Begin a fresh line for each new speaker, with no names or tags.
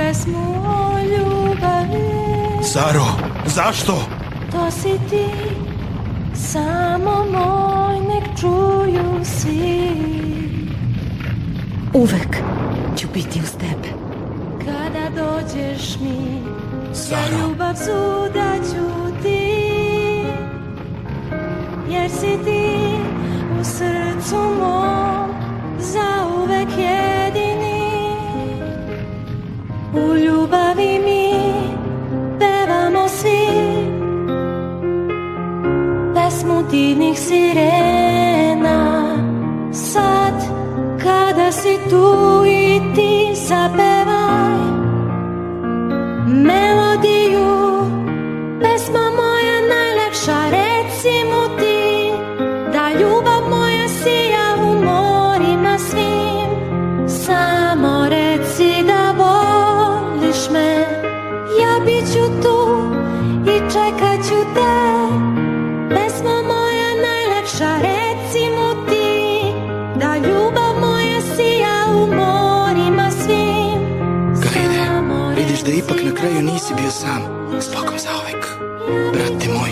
pesmu o ljubavi.
Saro, zašto?
To si ti, samo moj, nek čuju svi.
Uvek ću biti uz tebe.
Kada dođeš mi,
Saro.
ja ljubav svuda ću ti. Jer si ti u srcu mom zauvek jedini. U ljubavi mi pevamo svi pesmu divnih sirena. Sad kada si tu i ti zapevaj melodiju, pesma moja najlepša, reci mu ti da ljubav moja sija u morima svim. Samo reci da voliš me, ja bit ću tu i čekat ću te. Pesma moja najlepša, reci mu ti da ljubav moja sija u morima svim.
Galide, vidiš da ipak na kraju nisi bio sam. S Bogom zauvek, brate moj.